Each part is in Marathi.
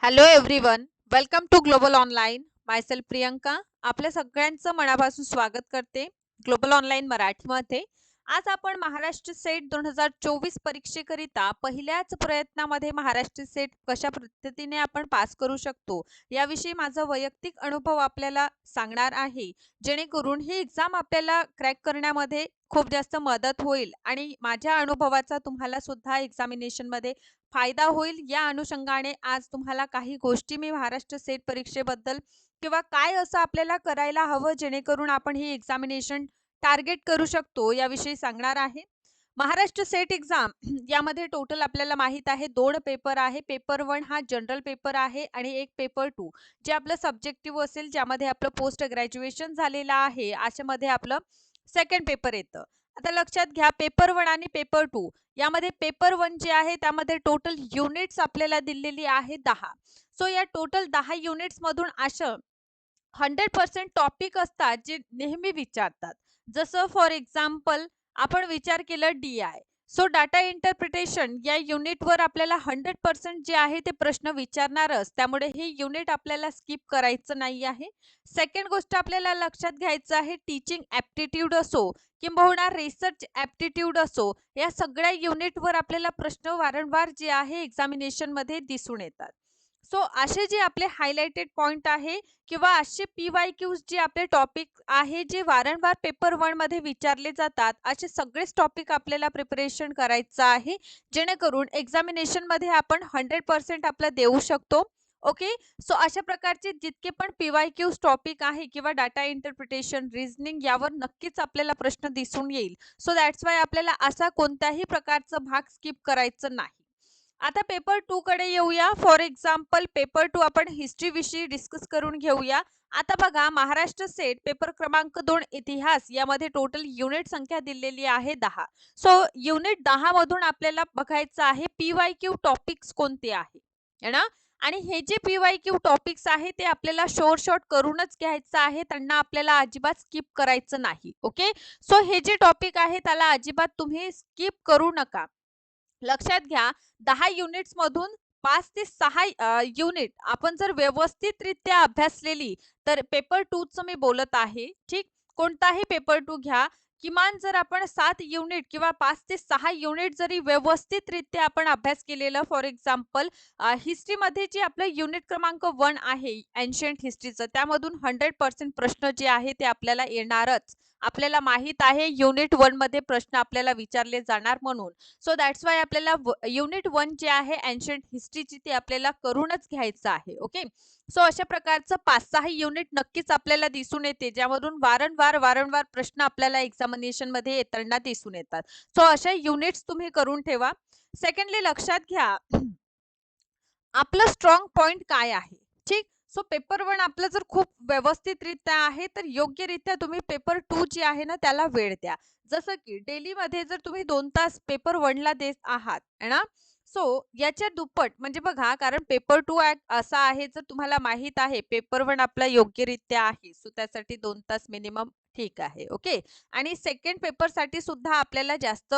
Hello everyone, welcome to global online. Myself Priyanka आपल्या सगळ्यांचं मनापासून स्वागत करते ग्लोबल ऑनलाईन मराठीमध्ये. आज आपण महाराष्ट्र सेट 2024 परीक्षेकरिता पहिल्याच प्रयत्नामध्ये महाराष्ट्र सेट कशा पद्धतीने आपण पास करू शकतो याविषयी माझा वैयक्तिक अनुभव आपल्याला सांगणार आहे, जेणेकरून ही एक्झाम आपल्याला क्रॅक करण्यामध्ये खूप जास्त मदत होईल आणि माझ्या अनुभवाचा तुम्हाला सुद्धा एक्झामिनेशनमध्ये फायदा होईल. या अनुषंगाने आज तुम्हाला काही गोष्टी मी महाराष्ट्र सेट परीक्षेबद्दल किंवा काय असं आपल्याला करायला हवं जेणेकरून आपण ही एक्झामिनेशन टार्गेट करू शकतो याविषयी सांगणार आहे. महाराष्ट्र सेट एक्झाम यामध्ये टोटल आपल्याला माहित आहे 2 पेपर आहे. पेपर 1 हा जनरल पेपर आहे आणि एक पेपर 2 जे आपलं सब्जेक्टिव्ह असेल, ज्यामध्ये आपलं पोस्ट ग्रॅज्युएशन झालेलं आहे अशामध्ये आपलं सेकंड पेपर येतं. आता लक्षात घ्या, पेपर 1 आणि पेपर 2 यामध्ये पेपर 1 जे आहे त्यामध्ये टोटल युनिट्स आपल्याला दिलेली आहे 10. सो या टोटल 10 युनिट्स मधून असं 100% टॉपिक असतात जे नेहमी विचारतात. जसं फॉर एक्झाम्पल आपण विचार केलं DI. सो डाटा इंटरप्रिटेशन या युनिटवर आपल्याला 100% जे आहे ते प्रश्न विचारणारच, त्यामुळे हे युनिट आपल्याला स्किप करायचं नाही आहे. सेकंड गोष्ट आपल्याला लक्षात घ्यायचं आहे, टीचिंग ॲप्टिट्यूड असो किंबहुना रिसर्च ॲप्टिट्यूड असो, या सगळ्या युनिटवर आपल्याला प्रश्न वारंवार जे आहे एक्झामिनेशनमध्ये दिसून येतात. सो असे जे आपले हायलाइटेड पॉइंट आहे किंवा असे PYQs जे आपले टॉपिक आहे जे वारंवार पेपर 1 मध्ये विचारले जातात, असे सगळेच टॉपिक आपल्याला प्रिपरेशन करायचं आहे, जेणेकरून एक्झामिनेशन मध्ये आपण 100% आपलं देऊ शकतो. ओके. सो अशा प्रकारचे जितके पण PYQs टॉपिक आहे किंवा डाटा इंटरप्रिटेशन, रिझनिंग यावर नक्कीच आपल्याला प्रश्न दिसून येईल. सो दॅट्स वाय आपल्याला असा कोणत्याही प्रकारचा भाग स्किप करायचं नाही. आता पेपर 2 कडे येऊया. फॉर एक्झाम्पल पेपर 2 आपण हिस्ट्री विषयी डिस्कस करून घेऊया. आता बघा, महाराष्ट्र सेट पेपर क्रमांक 2 इतिहास यामध्ये टोटल युनिट संख्या दिलेली आहे 10. सो युनिट 10 मधून आपल्याला बघायचं आहे PYQ टॉपिक्स कोणते आहे, है ना. आणि हे जे PYQ टॉपिक्स आहे ते आपल्याला शॉर्ट करूनच घ्यायचं आहे, त्यांना आपल्याला अजिबात स्किप करायचं नाही. ओके. सो हे जे टॉपिक आहे त्याला अजिबात तुम्ही स्किप करू नका. लक्षात घ्या, 10 युनिट्स मधून 5 ते 6 युनिट आपण जर व्यवस्थितरित्या अभ्यासलेली, तर पेपर 2 चं मी बोलत आहे. ठीक. कोणताही पेपर 2 घ्या, किमान जर आपण 7 युनिट किंवा 5 ते 6 युनिट जरी व्यवस्थितरित्या आपण अभ्यास केलेला, फॉर एक्झाम्पल हिस्ट्रीमध्ये जे आपलं युनिट क्रमांक 1 आहे एन्शियंट हिस्ट्रीचं, त्यामधून 100% प्रश्न जे आहे ते आपल्याला येणारच. आपल्याला माहित आहे युनिट 1 मध्ये प्रश्न आपल्याला विचारले जाणार म्हणून. सो दॅट्स वाय आपल्याला युनिट 1 जे आहे एन्शियंट हिस्ट्रीची ते आपल्याला करूनच घ्यायचं आहे. ओके. सो अशा प्रकारचं 5-6 युनिट नक्कीच आपल्याला दिसून येते, ज्यामधून वारंवार प्रश्न आपल्याला एक्झामिनेशन मध्ये येताना दिसून येतात. सो अशा युनिट्स तुम्ही करून ठेवा. सेकंडली लक्षात घ्या, आपलं स्ट्रॉंग पॉइंट काय आहे. ठीक. सो पेपर 1 आपलं जर खूप व्यवस्थितरित्या आहे, तर योग्यरित्या तुम्ही पेपर 2 जे आहे ना त्याला वेळ द्या. जसं की डेली मध्ये जर तुम्ही 2 तास पेपर 1 ला देत आहात, है ना. सो याच्या दुप्पट म्हणजे बघा, कारण पेपर 2 असा आहे, जर तुम्हाला माहित आहे पेपर 1 आपला योग्यरित्या आहे, सो त्यासाठी 2 तास मिनिमम ठीक आहे. ओके. आणि सेकंड पेपर साठी सुद्धा आपल्याला जास्त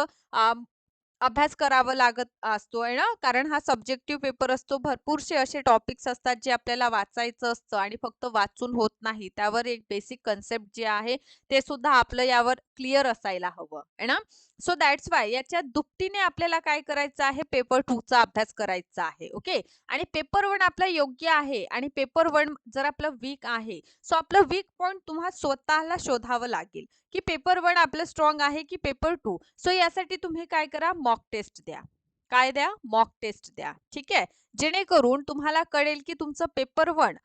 अभ्यास करावा लागत असतो आहे ना, कारण हा सब्जेक्टिव्ह पेपर असतो. भरपूरसे असे टॉपिक्स असतात जे आपल्याला वाचायचं असतं आणि फक्त वाचून होत नाही, त्यावर एक बेसिक कन्सेप्ट जे आहे ते सुद्धा आपलं यावर क्लिअर असायला हवं आहे ना. सो दॅट्स वाय याच्या दुपटीने आपल्याला काय करायचं आहे, पेपर 2 चा अभ्यास करायचा आहे. ओके. आणि पेपर 1 आपला योग्य आहे आणि पेपर 1 जर आपलं वीक आहे, सो आपलं वीक पॉइंट तुम्हाला स्वतःला शोधावं लागेल की पेपर 1 आपलं स्ट्रॉंग आहे की पेपर 2. सो यासाठी तुम्ही काय करा, मॉक टेस्ट द्या. काय द्या, मॉक टेस्ट द्या. ठीक आहे. जेणेकरून तुम्हाला कळेल की तुमचं पेपर 1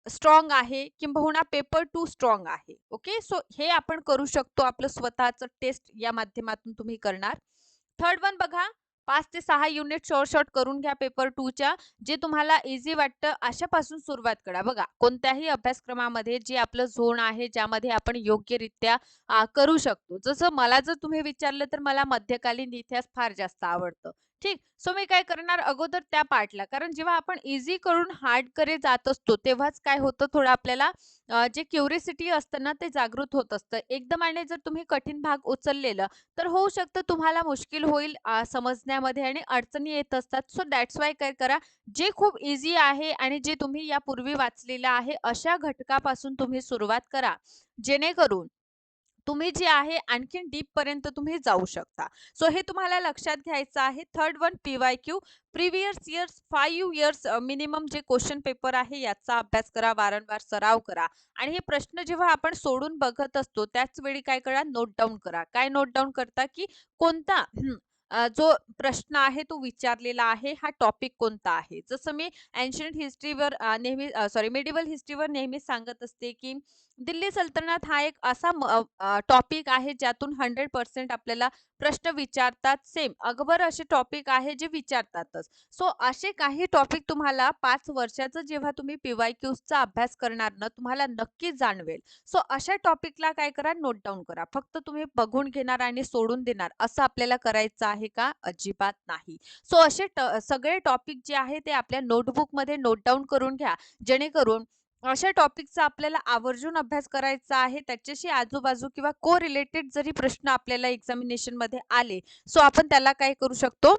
स्ट्रॉंग आहे किंबहुना पेपर 2 स्ट्रॉंग आहे. ओके. सो हे आपण करू शकतो, आपलं स्वतःचं टेस्ट या माध्यमातून तुम्ही करणार. थर्ड वन बघा, 5 ते 6 युनिट शॉर्ट करून घ्या पेपर 2 च्या. जे तुम्हाला इझी वाटतं अशापासून सुरुवात करा. बघा, कोणत्याही अभ्यासक्रमामध्ये जे आपलं झोन आहे, ज्यामध्ये आपण योग्यरित्या करू शकतो. जसं मला जर तुम्ही विचारलं, तर मला मध्यकालीन इतिहास फार जास्त आवडतं ठीक. सो मी काय करणार अगोदर त्या पार्टला कारण जेव्हा आपण ईझी करून हार्डकडे जात असतो, तेव्हाच काय होतं थोडं आपल्याला जे क्युरिओसिटी असतं ना, ते जागृत होत असतं. एकदमाने जर तुम्ही कठीण भाग उचललेलं, तर होऊ शकतं तुम्हाला मुश्किल होईल समजण्यामध्ये आणि अडचणी येत असतात. सो दॅट्स वाय काय करा, जे खूप ईझी आहे आणि जे तुम्ही यापूर्वी वाचलेलं आहे, अशा घटकापासून तुम्ही सुरुवात करा. जेणेकरून तुम्ही जे आहे आणखीन डीपपर्यंत तुम्ही जाऊ शकता. सो हे तुम्हाला लक्षात घ्यायचं आहे. Third one P-Y-Q previous years 5 years minimum जे क्वेश्चन पेपर आहे याचा अभ्यास करा, वारंवार सराव करा आणि हे प्रश्न जेव्हा आपण सोडून बघत असतो त्याच वेळी काय करा नोट डाउन करा. काय नोट डाउन करता की कोणता जो प्रश्न आहे तो विचारलेला आहे हा टॉपिक कोणता आहे. जसं मी एन्शियंट हिस्ट्रीवर नेहमी सॉरी मेडिव्हल हिस्ट्रीवर नेहमी सांगत असते की दिल्ली सल्तनत हा एक असा टॉपिक आहे ज्यातून 100% आपल्याला प्रश्न विचारतात. सेम अकबर असे टॉपिक आहे जे विचारतातच. सो असे काही टॉपिक तुम्हाला 5 वर्षाचं जेव्हा तुम्ही पी-वाय-क्यूजचा अभ्यास करणार ना, तुम्हाला नक्कीच जाणवेल. सो अशा टॉपिकला काय करा नोट डाउन करा. फक्त तुम्ही बघून घेणार आणि सोडून देणार असं आपल्याला करायचं आहे का? अजिबात नाही. सो असे सगळे टॉपिक जे आहे ते आपल्या नोटबुकमध्ये नोट डाउन करून घ्या. जेणेकरून अशा टॉपिकचा आपल्याला आवर्जून अभ्यास करायचा आहे. त्याच्याशी आजूबाजू किंवा को रिलेटेड जरी प्रश्न आपल्याला एक्झामिनेशनमध्ये आले, सो आपण त्याला काय करू शकतो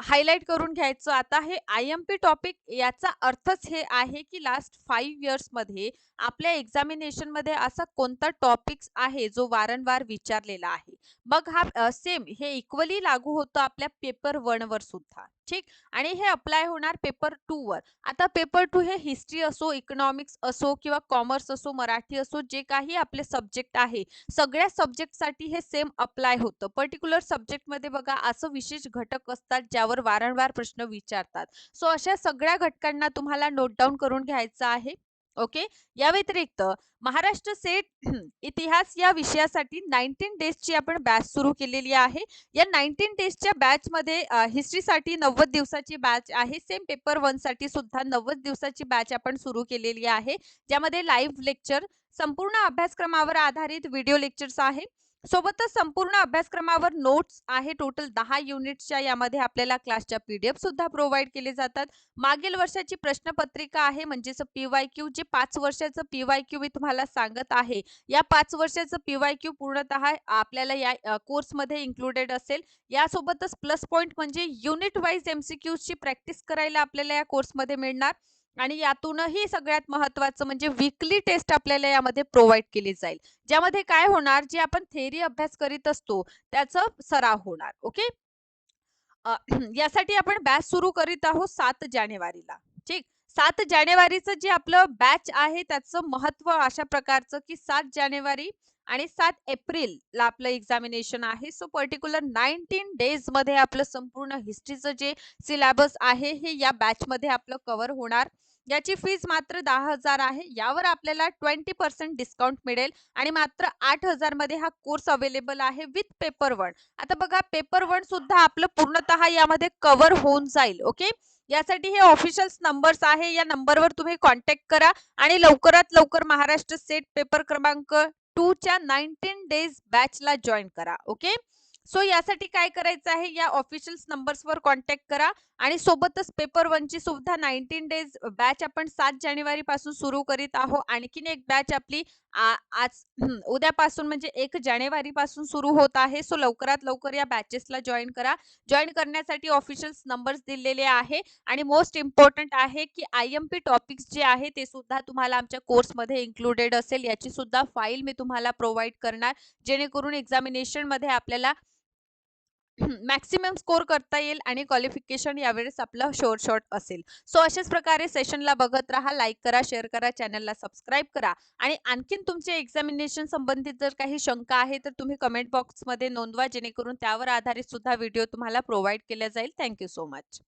हायलाइट करून घ्यायचं. आता हे आय-एम-पी टॉपिक याचा अर्थच हे आहे, की लास्ट 5 इयर्समध्ये आपल्या एक्झामिनेशनमध्ये असा कोणता टॉपिक्स आहे, जो वारंवार विचारलेला आहे. मग हा सेम हे इक्वली लागू होतं आपल्या पेपर 1 वर सुद्धा. ठीक आणि हे अप्लाय होणार पेपर 2 वर. आता पेपर 2 हे हिस्ट्री असो, इकॉनॉमिक्स असो किंवा कॉमर्स असो, मराठी असो, जे काही आपले सब्जेक्ट आहे, सगळ्या सब्जेक्टसाठी हे सेम अप्लाय होतं. पर्टिक्युलर सब्जेक्टमध्ये बघा असं विशेष घटक असतात ज्यावर वारंवार प्रश्न विचारतात. सो अशा सगळ्या घटकांना तुम्हाला नोट डाउन करून घ्यायचं आहे. ओके. या व्यतिरिक्त महाराष्ट्र सेट इतिहास या विषयासाठी 19 डेजची आपण बॅच सुरू केलेली आहे. या 19 डेजच्या बॅचमध्ये हिस्ट्रीसाठी 90 दिवसाची बॅच आहे. सेम पेपर 1 साठी सुद्धा 90 दिवसाची बॅच आपण सुरू केलेली आहे. ज्यामध्ये लाईव्ह लेक्चर संपूर्ण अभ्यासक्रमावर आधारित व्हिडिओ लेक्चर्स आहे. सोबतच संपूर्ण अभ्यासक्रमावर नोट्स आहे. टोटल 10 युनिट्सच्या यामध्ये आपल्याला क्लासच्या पीडीएफ सुद्धा प्रोव्हाइड केले जातात. मागील वर्षाची प्रश्नपत्रिका आहे म्हणजेच पी-वाय-क्यू जे 5 वर्षाचं पी-वाय-क्यू मी तुम्हाला सांगत आहे. या 5 वर्षाचं पी-वाय-क्यू पूर्णतः आपल्याला या कोर्समध्ये इन्क्लुडेड असेल. यासोबतच प्लस पॉइंट म्हणजे युनिट वाईज एमसीक्यूजची प्रॅक्टिस करायला आपल्याला या कोर्समध्ये मिळणार. आणि यातूनही सगळ्यात महत्त्वाचं म्हणजे वीकली टेस्ट आपल्याला यामध्ये प्रोव्हाइड केली जाईल. ज्यामध्ये काय होणार, जे आपण थेअरी अभ्यास करीत असतो, त्याचा सराव होणार. ओके. यासाठी आपण बॅच सुरू करीत आहोत 7 जानेवारीला. ठीक. 7 जानेवारीचं जे आपलं बॅच आहे त्याचं महत्त्व अशा प्रकारचं की 7 जानेवारी आणि 7 एप्रिलला आपलं एक्झामिनेशन आहे. सो पर्टिक्युलर 19 डेजमध्ये आपलं संपूर्ण हिस्ट्रीचं जे सिलेबस आहे हे या बॅचमध्ये आपलं कव्हर होणार. याची फीज मात्र 10,000 आहे. यावर आपल्याला 20% डिस्काउंट मिळेल आणि मात्र 8,000 मध्ये हा कोर्स अवेलेबल आहे विथ पेपर 1. आता बघा पेपर 1 सुद्धा आपलं पूर्णतः यामध्ये कव्हर होऊन जाईल. ओके. यासाठी हे ऑफिशियल नंबर्स आहे. या नंबरवर तुम्ही कॉन्टॅक्ट करा आणि लवकरात लवकर महाराष्ट्र सेट पेपर क्रमांक 2 च्या 19 डेज बॅचला जॉइन करा. ओके. सो यासाठी काय करायचं आहे या ऑफिशियल नंबर्सवर कॉन्टॅक्ट करा आणि सोबतच पेपर 1 ची सुद्धा 19 डेज बॅच आपण 7 जानेवारी पासून सुरू करीत आहोत. आणखीन एक बॅच आपली आज उद्यापासून म्हणजे 1 जानेवारी पासून सुरू होत आहे. सो लवकरात लवकर या बॅचेसला जॉइन करा. जॉइन करण्यासाठी ऑफिशियल नंबर्स दिलेले आहे आणि मोस्ट इम्पॉर्टंट आहे की आय-एम-पी टॉपिक्स जे आहे ते सुद्धा तुम्हाला आमच्या कोर्समध्ये इन्क्लुडेड असेल. याची सुद्धा फाईल मी तुम्हाला प्रोव्हाइड करणार जेणेकरून एक्झामिनेशनमध्ये आपल्याला मॅक्सिमम स्कोर करता येईल आणि क्वालिफिकेशन यावेळेस आपलं शॉर्ट असेल. सो अशाच प्रकारे सेशनला बघत राहा. लाईक करा, शेअर करा, चॅनलला सबस्क्राईब करा आणि आणखीन तुमचे एक्झामिनेशन संबंधित जर काही शंका आहे तर तुम्ही कमेंट बॉक्समध्ये नोंदवा जेणेकरून त्यावर आधारित सुद्धा व्हिडिओ तुम्हाला प्रोव्हाइड केला जाईल. Thank you so much.